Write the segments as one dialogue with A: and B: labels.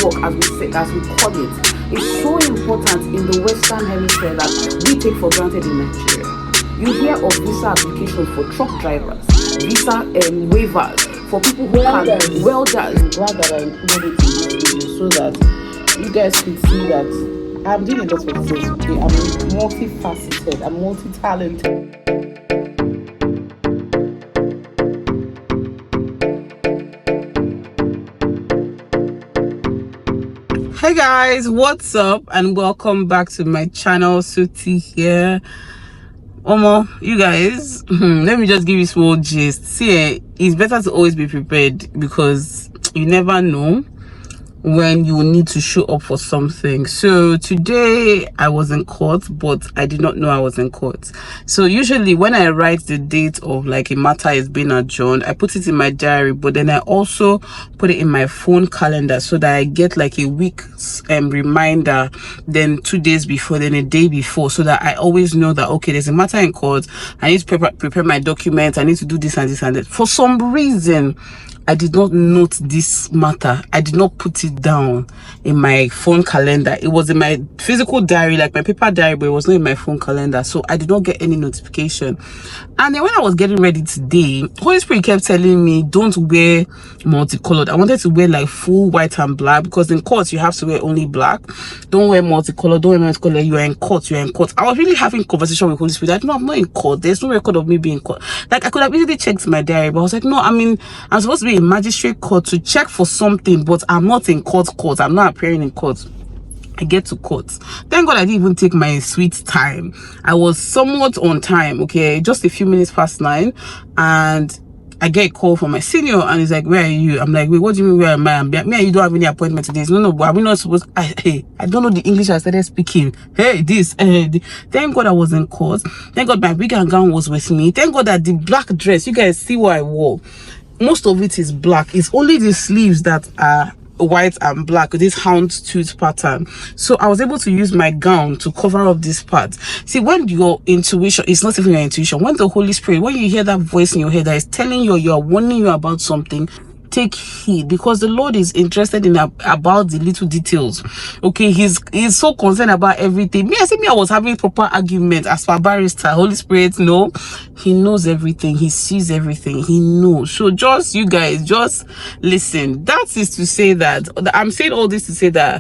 A: work, as we call it, is so important in the Western Hemisphere that we take for granted in Nigeria. You hear of visa applications for truck drivers, visa waivers for people who can welders. I'm glad that I included it in this video so that you guys could see that I'm doing a lot of things. Okay, I'm multifaceted, I'm multi-talented. Hey guys, what's up and welcome back to my channel. Suti here. Omo, you guys, let me just give you a small gist. See, it's better to always be prepared because you never know when you need to show up for something. So today I was in court, but I did not know I was in court. So usually when I write the date of like a matter is being adjourned, I put it in my diary, but then I also put it in my phone calendar so that I get like a week's reminder, then 2 days before, then a day before, so that I always know that okay, there's a matter in court, I need to prepare my documents, I need to do this and this and that. For some reason I did not note this matter. I did not put it down in my phone calendar. It was in my physical diary, like my paper diary, but it was not in my phone calendar. So I did not get any notification. And then when I was getting ready today, Holy Spirit kept telling me, don't wear multicolored. I wanted to wear like full white and black because in court you have to wear only black. Don't wear multicolored, don't wear multicolored. You are in court, you are in court. I was really having conversation with Holy Spirit. I know I'm not in court. There's no record of me being in court. Like I could have easily checked my diary, but I was like, no, I mean, I'm supposed to be in magistrate court to check for something, but I'm not in court. I'm not appearing in court. I get to court. Thank God I didn't even take my sweet time. I was somewhat on time, okay, just a few minutes past 9, and I get a call from my senior and he's like, where are you? I'm like, wait, what do you mean where am I? Me and you don't have any appointment today. No, but are we not supposed I don't know the English I started speaking. Hey, this thank God I was in court. Thank God my wig and gown was with me. Thank God that the black dress, you guys see what I wore. Most of it is black. It's only the sleeves that are white and black with this houndstooth pattern. So I was able to use my gown to cover up this part. See, when your intuition, it's not even your intuition, when the Holy Spirit, when you hear that voice in your head that is telling you, you're warning you about something, take heed, because the Lord is interested in about the little details. Okay, he's so concerned about everything. I was having proper argument as for barrister. Holy Spirit, no, he knows everything, he sees everything, he knows. So just you guys, just listen. That is to say that I'm saying all this to say that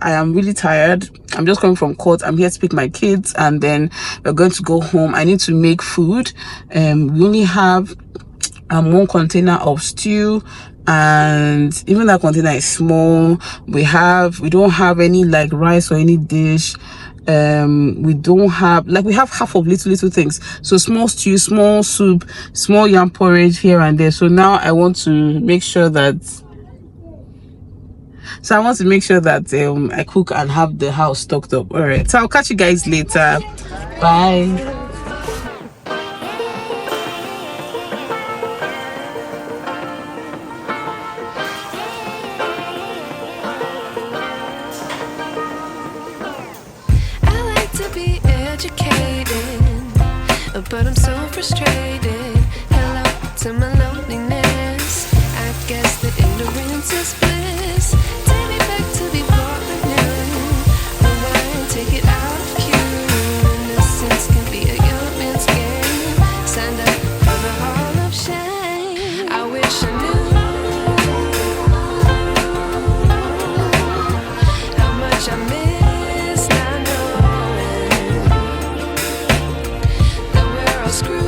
A: I am really tired. I'm just coming from court. I'm here to pick my kids and then we're going to go home. I need to make food. We only have one container of stew, and even that container is small. We don't have any like rice or any dish. We don't have, like, we have half of little things. So small stew, small soup, small yam porridge here and there. So now I want to make sure that I cook and have the house stocked up. All right, so I'll catch you guys later. Bye.
B: But I'm so frustrated. Hello to my loneliness. I guess that ignorance is bliss. Take me back to before I knew. Rewind, take it out of cue. Innocence can be a young man's game. Signed up for the hall of shame. I wish I knew how much I miss not knowing. Screw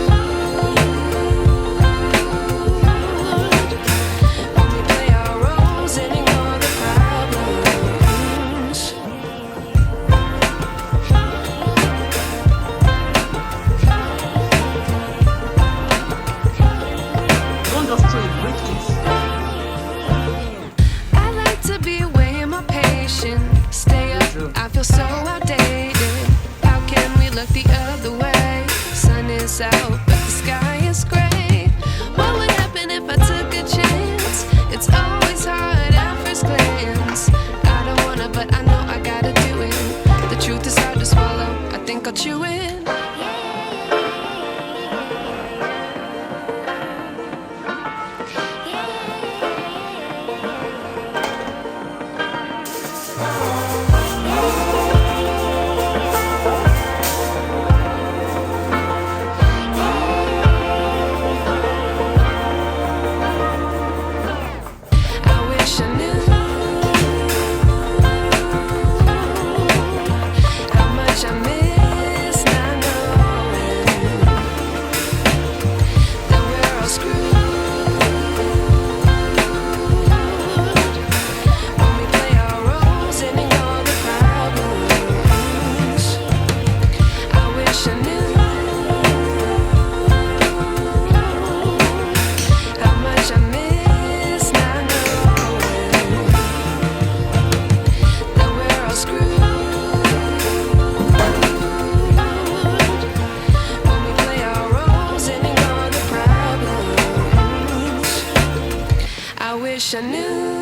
B: I knew.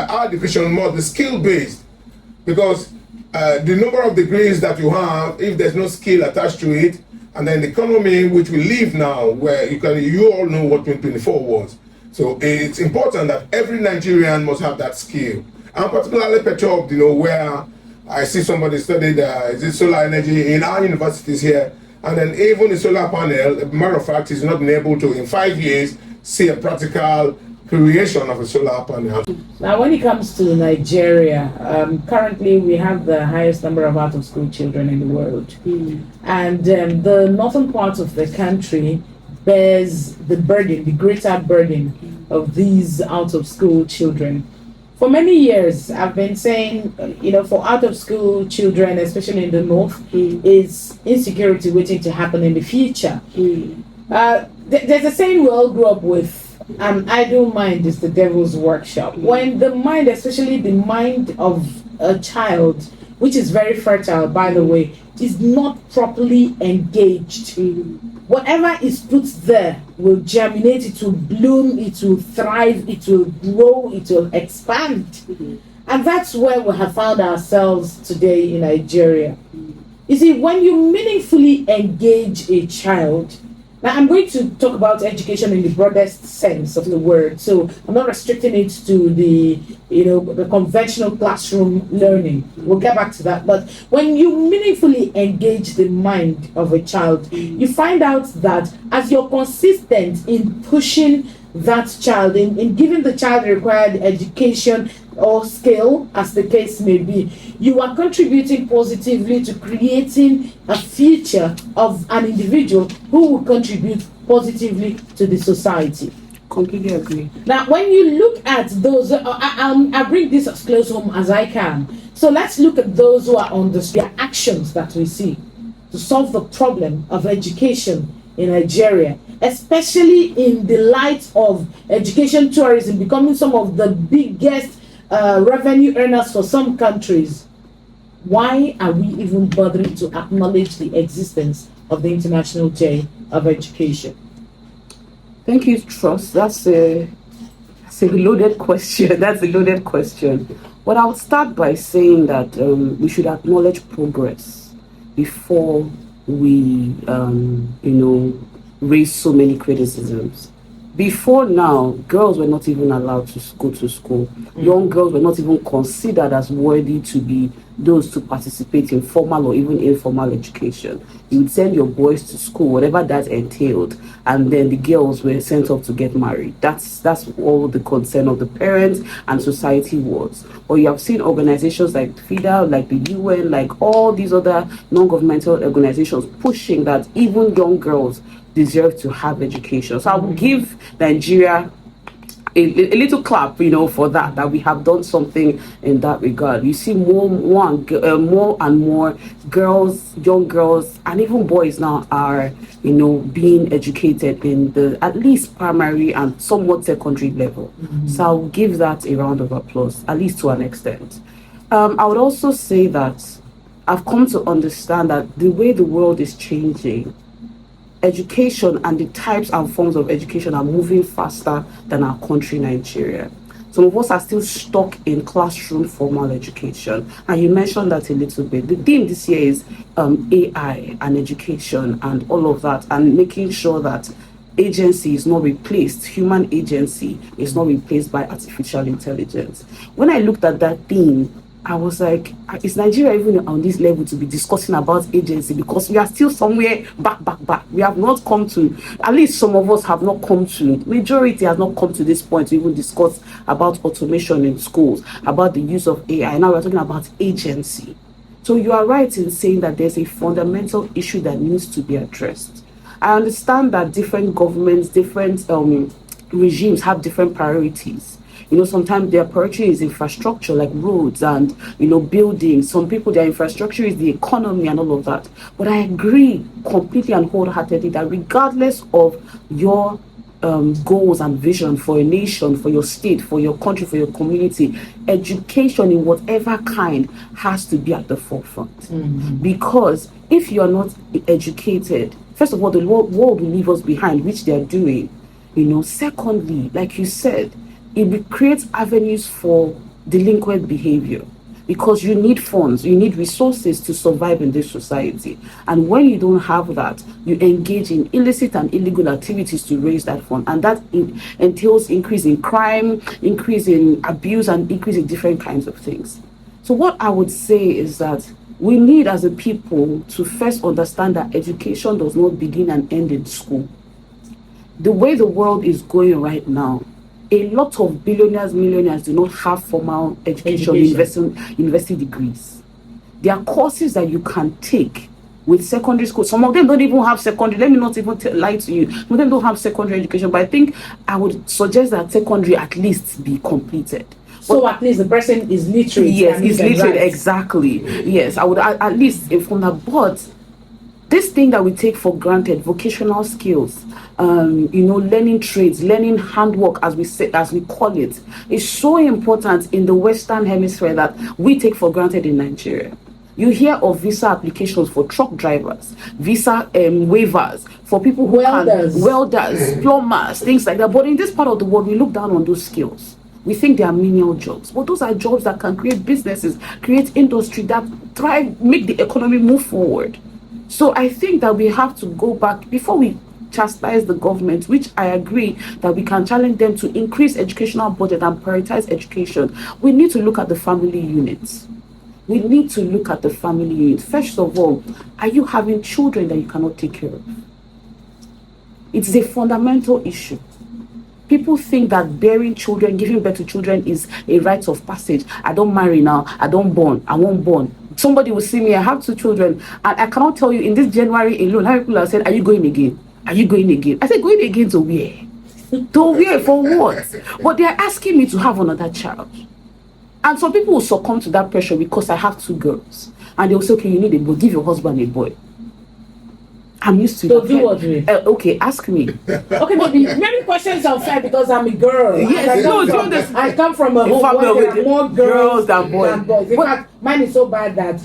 C: Our division must be skill-based, because the number of degrees that you have, if there's no skill attached to it, and then the economy which we live now, where you all know what 2024 was. So it's important that every Nigerian must have that skill. I'm particularly perturbed, where I see somebody studied solar energy in our universities here, and then even the solar panel, as a matter of fact, is not been able to, in 5 years, see a practical creation of a solar panel.
D: Now, when it comes to Nigeria, currently we have the highest number of out-of-school children in the world. And the northern part of the country bears the burden, the greater burden of these out-of-school children. For many years, I've been saying, for out-of-school children, especially in the north, is insecurity waiting to happen in the future. There's a saying we all grew up with, an idle mind is the devil's workshop. When the mind, especially the mind of a child, which is very fertile, by the way, is not properly engaged, whatever is put there will germinate, it will bloom, it will thrive, it will grow, it will expand. And that's where we have found ourselves today in Nigeria. You see, when you meaningfully engage a child, now I'm going to talk about education in the broadest sense of the word, so I'm not restricting it to the conventional classroom learning. We'll get back to that. But when you meaningfully engage the mind of a child, you find out that as you're consistent in pushing that child, in giving the child the required education or skill, as the case may be, you are contributing positively to creating a future of an individual who will contribute positively to the society.
A: Completely agree.
D: Now, when you look at those, I'll bring this as close home as I can. So let's look at those who are on their actions that we see to solve the problem of education in Nigeria, especially in the light of education tourism becoming some of the biggest revenue earners for some countries. Why are we even bothering to acknowledge the existence of the International Day of Education?
A: Thank you, Trust. That's a loaded question. That's a loaded question. But I would start by saying that we should acknowledge progress before we, raise so many criticisms. Before now, girls were not even allowed to go to school. Young girls were not even considered as worthy to be
E: those to participate in formal or even informal education. You would send your boys to school, whatever that entailed, and then the girls were sent off to get married. That's all the concern of the parents and society was. Or you have seen organizations like FIDA, like the UN, like all these other non-governmental organizations pushing that even young girls deserve to have education. So I will give Nigeria a little clap, for that we have done something in that regard. You see more and more girls, young girls, and even boys now are, being educated in the at least primary and somewhat secondary level. So I'll give that a round of applause, at least to an extent. I would also say that I've come to understand that the way the world is changing, education and the types and forms of education are moving faster than our country, Nigeria. Some of us are still stuck in classroom formal education, and you mentioned that a little bit. The theme this year is AI and education and all of that, and making sure that agency is not replaced, human agency is not replaced by artificial intelligence. When I looked at that theme, I was like, is Nigeria even on this level to be discussing about agency? Because we are still somewhere back. We have not come to, at least some of us have not come to, majority has not come to this point to even discuss about automation in schools, about the use of AI. Now we're talking about agency. So you are right in saying that there's a fundamental issue that needs to be addressed. I understand that different governments, different regimes have different priorities. Sometimes their priority is infrastructure, like roads and, buildings. Some people, their infrastructure is the economy and all of that. But I agree completely and wholeheartedly that regardless of your goals and vision for a nation, for your state, for your country, for your community, education in whatever kind has to be at the forefront. Because if you are not educated, first of all, the world will leave us behind, which they are doing. Secondly, like you said, it creates avenues for delinquent behavior, because you need funds, you need resources to survive in this society. And when you don't have that, you engage in illicit and illegal activities to raise that fund. And that entails increase in crime, increase in abuse, and increase in different kinds of things. So what I would say is that we need as a people to first understand that education does not begin and end in school. The way the world is going right now, a lot of billionaires, millionaires do not have formal education. University degrees. There are courses that you can take with secondary school. Some of them don't even have secondary. Let me not even lie to you. Some of them don't have secondary education, but I think I would suggest that secondary at least be completed.
D: So at least the person is literate.
E: Yes, is literate, exactly. Yes, I would at least inform that. But this thing that we take for granted, vocational skills, learning trades, learning handwork, as we call it, is so important in the Western Hemisphere that we take for granted in Nigeria. You hear of visa applications for truck drivers, visa waivers for people who welders, plumbers, things like that. But in this part of the world, we look down on those skills. We think they are menial jobs, but those are jobs that can create businesses, create industry that thrive, make the economy move forward. So I think that we have to go back before we chastise the government, which I agree that we can challenge them to increase educational budget and prioritize education. We need to look at the family units. We need to look at the family unit. First of all, are you having children that you cannot take care of? It's a fundamental issue. People think that bearing children, giving birth to children is a rite of passage. I don't marry now, I don't born, I won't born. Somebody will see me, I have 2 children, and I cannot tell you in this January alone how people have said, are you going again? Are you going again? I said, going again to where? To where? For what? But they are asking me to have another child. And some people will succumb to that pressure because I have 2 girls. And they'll say, okay, you need a boy, give your husband a boy. I'm used to
D: so do what with?
E: Okay, ask me.
D: Okay, but many questions are fair because I'm a girl.
E: Yes,
D: I come from a home where there are more girls than boys. In fact, mine is so bad that,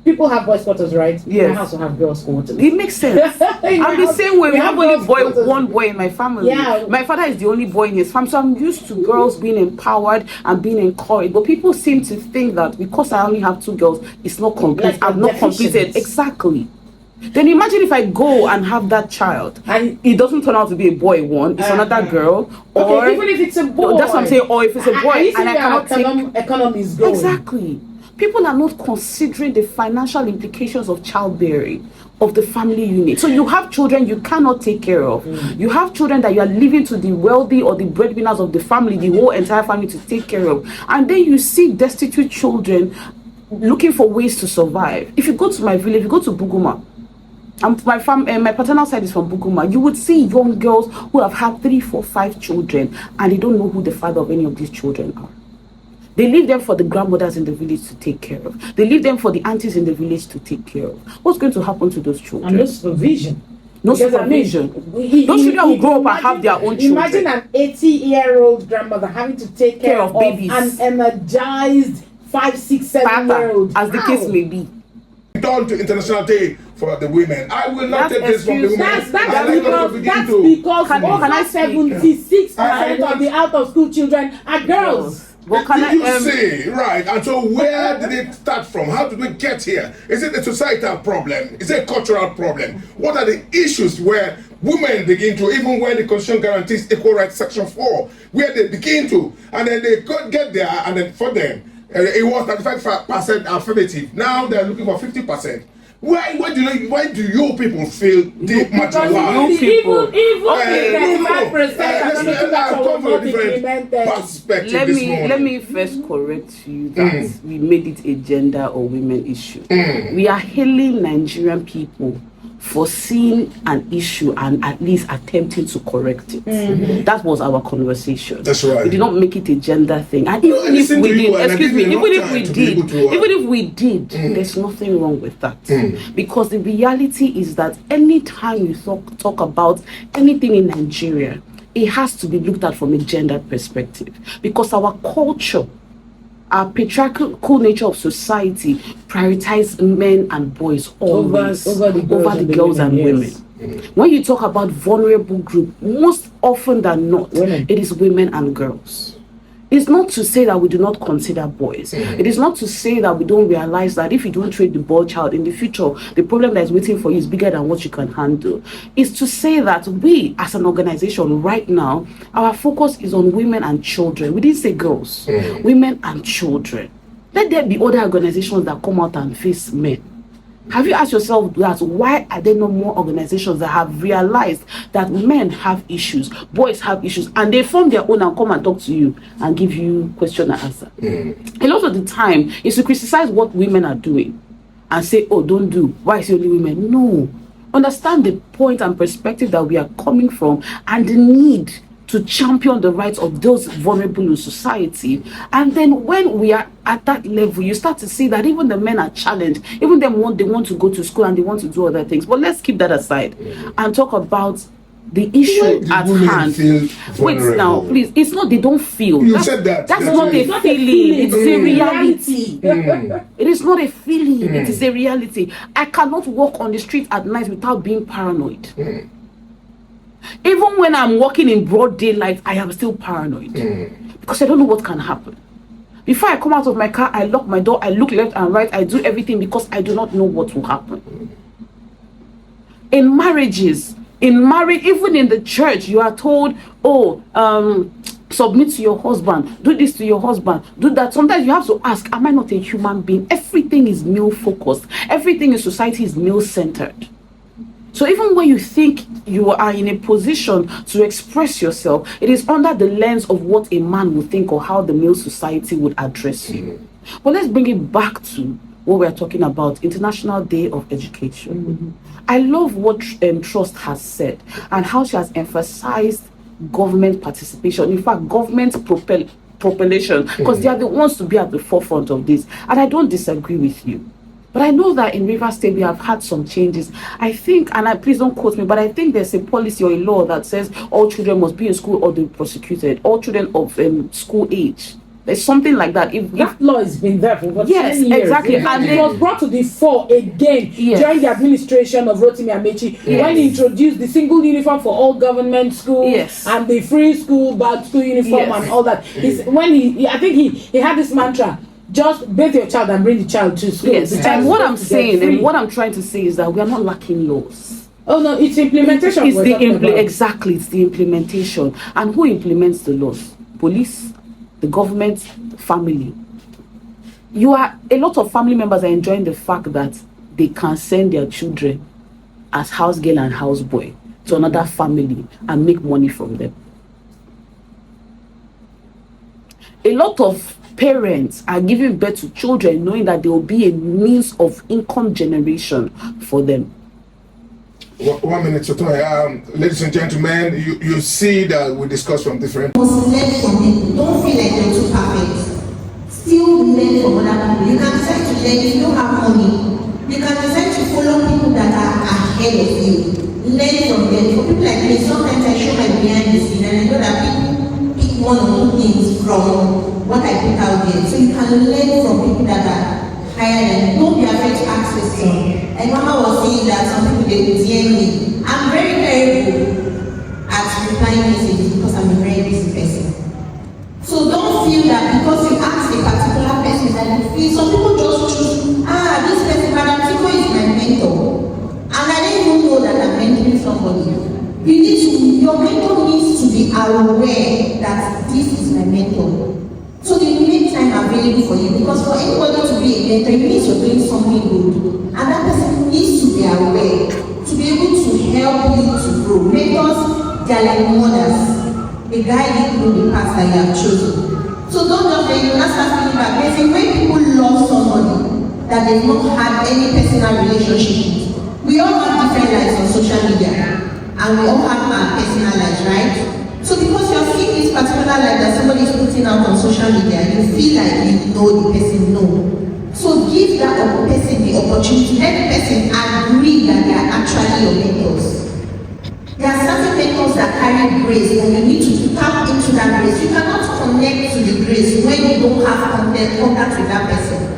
D: people have boys' quarters, right?
E: Yes.
D: My house will have girls' quarters.
E: It makes sense. I'm the same way. We have only one boy in my family.
D: Yeah.
E: My father is the only boy in his family. So I'm used to girls being empowered and being encouraged. But people seem to think that because I only have 2 girls, it's not complete.
D: Like
E: I'm not completed. Exactly. Then imagine if I go and have that child and it doesn't turn out to be a boy one, it's another girl, or
D: even if it's a boy.
E: That's what I'm saying. Or if it's a boy
D: and I cannot take economy is going.
E: Exactly. People are not considering the financial implications of childbearing, of the family unit. So you have children you cannot take care of. You have children that you are leaving to the wealthy or the breadwinners of the family, the whole entire family to take care of. And then you see destitute children looking for ways to survive. If you go to my village, if you go to Buguma, my paternal side is from Buguma, you would see young girls who have had 3, 4, 5 children and they don't know who the father of any of these children are. They leave them for the grandmothers in the village to take care of. They leave them for the aunties in the village to take care of. What's going to happen to those children?
D: And no supervision.
E: No
D: Because,
E: supervision.
D: Those
E: Those children will grow up and have their own children.
D: Imagine an 80-year-old grandmother having to take care of
E: babies.
D: an energized 5, 6, 7-year-old.
E: As the case may be.
C: On to International Day for the women. I will not take this from the women.
D: That's
C: Can
D: because
E: Can
D: over
E: I speak?
D: 76% of the out-of-school children are girls.
E: But
C: Did you say, right, and so where did it start from? How did we get here? Is it a societal problem? Is it a cultural problem? What are the issues where women begin to, even when the Constitution guarantees equal rights section 4, where they begin to, and then they could get there, and then for them, it was 35% affirmative. Now they're looking for 50%. Why do you people feel marginalized?
D: Even
E: Okay.
D: 35%
C: I've come from a different perspective this morning.
E: Let me first correct you that we made it a gender or women issue. We are hailing Nigerian people for seeing an issue and at least attempting to correct it. That was our conversation.
C: That's right.
E: We did not make it a gender thing. And even if we did, even if we did, there's nothing wrong with that. Because the reality is that anytime you talk about anything in Nigeria, it has to be looked at from a gender perspective. Because our culture, our patriarchal nature of society prioritize men and boys always over the girls and women. When you talk about vulnerable group, most often than not, it is women and girls. It's not to say that we do not consider boys. It is not to say that we don't realize that if you don't treat the boy child in the future, the problem that is waiting for you is bigger than what you can handle. It's to say that we, as an organization right now, our focus is on women and children. We didn't say girls, women and children. Let there be other organizations that come out and face men. Have you asked yourself that why are there no more organizations that have realized that men have issues, boys have issues, and they form their own and come and talk to you and give you question and answer? A lot of the time is to criticize what women are doing and say, oh, don't do. Why is it only women? No. Understand the point and perspective that we are coming from and the need to champion the rights of those vulnerable in society. And then when we are at that level, you start to see that even the men are challenged. Even they want to go to school and they want to do other things. But let's keep that aside and talk about the issue at hand. Wait now, please. It's not they don't feel.
C: You said that.
E: That's not a feeling. It's a reality. It is not a feeling. It is a reality. I cannot walk on the street at night without being paranoid. Even when I'm walking in broad daylight, I am still paranoid because I don't know what can happen. Before I come out of my car, I lock my door, I look left and right, I do everything because I do not know what will happen. In marriages, even in the church, you are told, submit to your husband, do this to your husband, do that. Sometimes you have to ask, am I not a human being? Everything is male focused. Everything in society is male centered. So even when you think you are in a position to express yourself, it is under the lens of what a man would think or how the male society would address you. But let's bring it back to what we're talking about, International Day of Education. I love what Trust has said and how she has emphasized government participation. In fact, government propulsion, because they are the ones to be at the forefront of this. And I don't disagree with you. But I know that in Rivers State, we have had some changes. I think, and please don't quote me, but I think there's a policy or a law that says all children must be in school or they're prosecuted. All children of school age. There's something like that.
D: That law has been there for about 10 years.
E: Exactly.
D: And it was brought to the fore again during the administration of Rotimi Amechi when he introduced the single uniform for all government schools and the free school bag school uniform and all that. I think he had this mantra. Just bathe your child and bring the child to school.
E: Yes, and what I'm saying and what I'm trying to say is that we are not lacking laws.
D: Oh no, it's implementation.
E: Exactly, it's the implementation. And who implements the laws? Police, the government, the family. a lot of family members are enjoying the fact that they can send their children as house girl and house boy to another family and make money from them. A lot of parents are giving birth to children knowing that there will be a means of income generation for them.
C: 1 minute, Sotoya. Ladies and gentlemen, you see that we discuss from different.
F: Must learn from people. Don't feel like you're too perfect. Still learn from other people. You can decide to learn if you don't have money. You can decide to follow people that are ahead of you. Learn from them. For people like me, sometimes I show my behind the scene and I know that people pick one or two things from what I put out there. So you can learn from people that are higher than you. Don't be afraid to ask questions. And Mama was saying that some people they will DM me. I'm very, very good at replying messages because I'm a very busy person. So don't feel that because you ask a particular person that you feel, some people just choose, this person, Madam Chico is my mentor. And I didn't even know that I'm mentoring somebody. Your mentor needs to be aware that this is my mentor. So they make time available for you, because for anybody to be a mentor, it means you're doing something good. And that person needs to be aware, to be able to help you to grow. Mentors, they are like mothers. They guide you through the path that you have chosen. So don't just say, you not start feeling bad. There's a way people love somebody that they've not had any personal relationship with. We all have different lives on social media, and we all have our personal lives, right? So because you're seeing this particular life that somebody is putting out on social media, you feel like you know the person, no. So give that person the opportunity, let the person agree that they are actually your mentors. There are certain mentors that carry grace, and you need to tap into that grace. You cannot connect to the grace when you don't have contact with that person.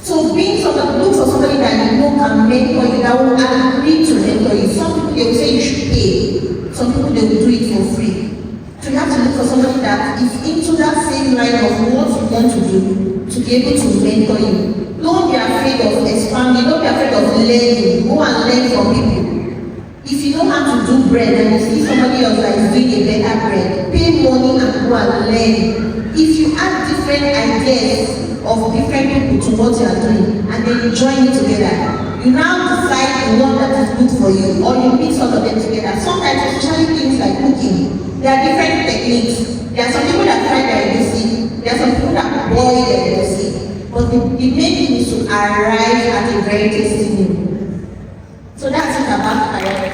F: So look for somebody that you know can mentor you, that will agree to mentor you. Some people they will say you should pay. Some people they will do it for free. So you have to look for somebody that is into that same line of what you want to do to be able to mentor you. Don't be afraid of expanding, don't be afraid of learning. Go and learn from people. If you know how to do bread and you see somebody else that is doing a better bread, pay money and go and learn. If you add different ideas of different people to what you are doing and then you join it together, you now decide the one that is good for you, or you mix all of them together. Sometimes, especially things like cooking, there are different techniques. There are some people that fry their egusi, there are some people that boil their egusi, but the main thing is to arrive at a very tasty meal. So that's it about priority.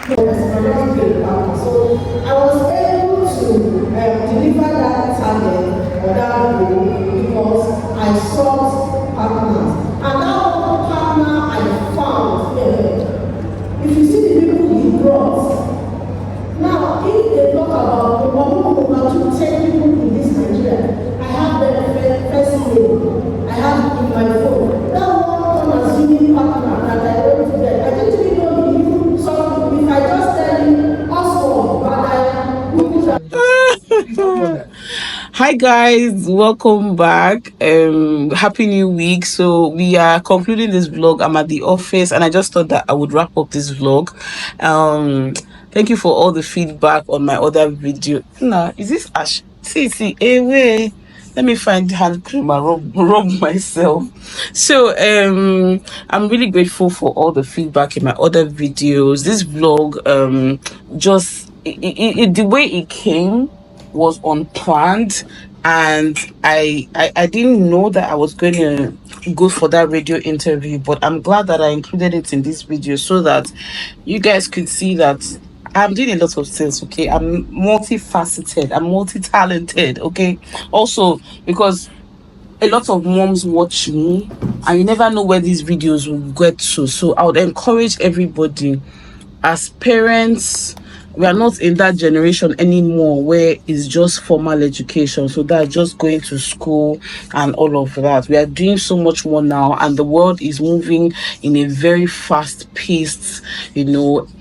G: So I was able to deliver that target or that goal because I sought partners. And that partner I found, if you see the people he brought, now if they talk about the 10 people in this Nigeria, I have the first name, I have in my phone. That one assuming partner that I want to get. I didn't even know the people, so if I just tell you, Oscar, but I
A: Hi guys, welcome back. Happy new week. So we are concluding this vlog. I'm at the office and I just thought that I would wrap up this vlog. Thank you for all the feedback on my other video. Nah, is this Ash? See, wait. Let me find hand cream and rub myself. So I'm really grateful for all the feedback in my other videos. This vlog just the way it came was unplanned, and I didn't know that I was going to go for that radio interview, but I'm glad that I included it in this video so that you guys could see that I'm doing a lot of things. Okay, I'm multifaceted, I'm multi-talented. Okay, also because a lot of moms watch me and you never know where these videos will get to, so I would encourage everybody. As parents, we are not in that generation anymore where it's just formal education, so that's just going to school and all of that. We are doing so much more now, and the world is moving in a very fast paced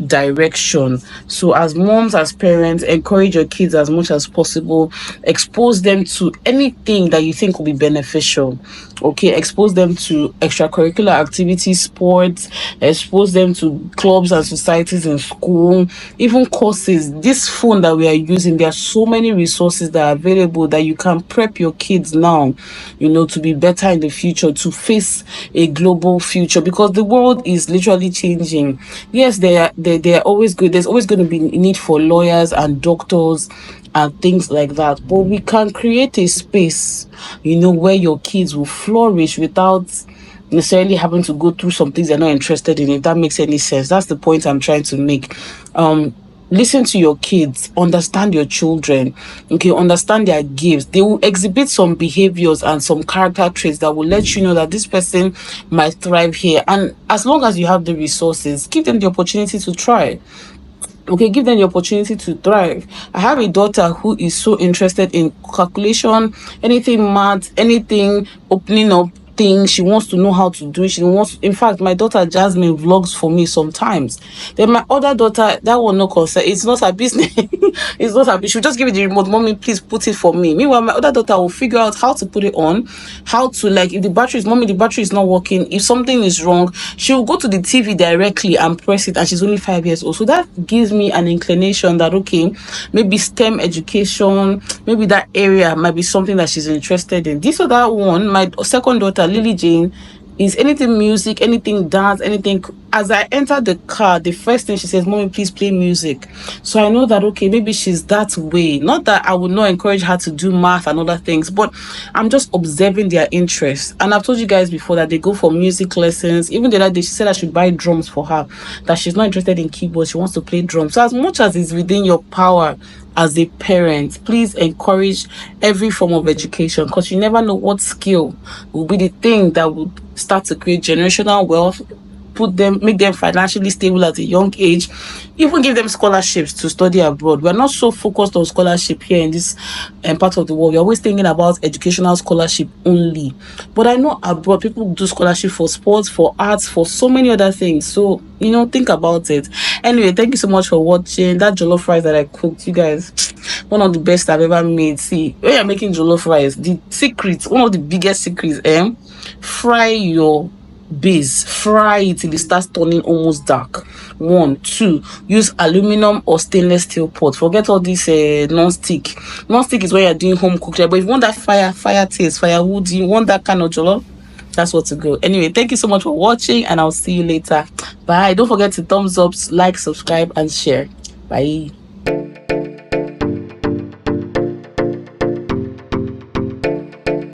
A: direction. So as moms, as parents, encourage your kids as much as possible. Expose them to anything that you think will be beneficial. Okay, expose them to extracurricular activities, sports, expose them to clubs and societies in school, even courses, this phone that we are using, there are so many resources that are available that you can prep your kids now, to be better in the future, to face a global future, because the world is literally changing. Yes, they are always good. There's always going to be need for lawyers and doctors and things like that, but we can create a space, where your kids will flourish without necessarily having to go through some things they're not interested in, if that makes any sense. That's the point I'm trying to make. Listen to your kids, understand your children, okay, understand their gifts. They will exhibit some behaviors and some character traits that will let you know that this person might thrive here. And as long as you have the resources, give them the opportunity to try. Okay, give them the opportunity to thrive. I have a daughter who is so interested in calculation, anything math, anything opening up things. She wants to know how to do it. She wants, in fact, my daughter Jasmine vlogs for me sometimes. Then my other daughter, that one no concern. It's not her business. It's not her business. She'll just give it the remote. Mommy, please put it for me. Meanwhile, my other daughter will figure out how to put it on, how to, like, if the battery is not working, if something is wrong, she'll go to the TV directly and press it, and she's only 5 years old. So that gives me an inclination that, okay, maybe STEM education, maybe that area might be something that she's interested in. This or that one, my second daughter, Lily Jane, is anything music, anything dance, anything. As I enter the car, the first thing she says, Mommy, please play music. So I know that, okay, maybe she's that way. Not that I would not encourage her to do math and other things, but I'm just observing their interests. And I've told you guys before that they go for music lessons. Even the other day, she said I should buy drums for her, that she's not interested in keyboards, she wants to play drums. So as much as it's within your power as a parent, please encourage every form of education, because you never know what skill will be the thing that will start to create generational wealth, make them financially stable at a young age, even give them scholarships to study abroad. We're not so focused on scholarship here in this part of the world. We're always thinking about educational scholarship only, but I know abroad people do scholarship for sports, for arts, for so many other things. So think about it. Anyway, thank you so much for watching. That jollof rice that I cooked, you guys, one of the best I've ever made. See, when you're making jollof rice, the secret, one of the biggest secrets, fry your base, fry it till it starts turning almost dark. 1, 2, use aluminum or stainless steel pot. Forget all this non-stick. Non-stick is when you're doing home cooked, but if you want that fire taste, firewood, you want that kind of jollof, that's what to go. Anyway, thank you so much for watching, and I'll see you later. Bye. Don't forget to thumbs up, like, subscribe, and share. Bye.